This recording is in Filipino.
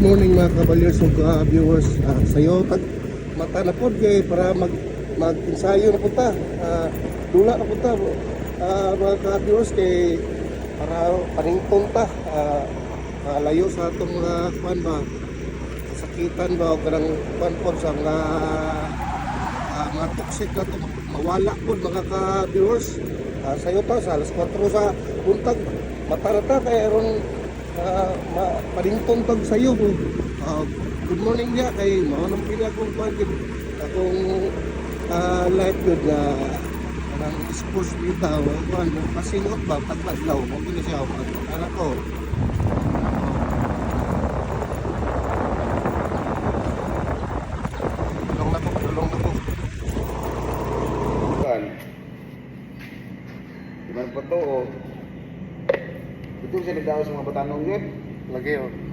morning mga kabalyers ug viewers. Sayo tag mata na pod kay para mag-ensayo na punta. Dula na punta mga ka-viewers kay para paningtong ta. Layo sa atong mga kuan ba sakitan ba o kanang kuan pod sa mga toxic na to mawala pod mga ka-viewers. Sayo ta sa alas 4 sa buntag mata na ta kay aron padingtong tag sayo po. Good morning niya kay mao nang pila kong pagid akong life good na ang sports bitaw kuan pasingot ba pagladlaw mo kini siya anak ko. Tulong na ko Kan. Di man po to, ito sila daw sa mga batanong yun. lagi oh.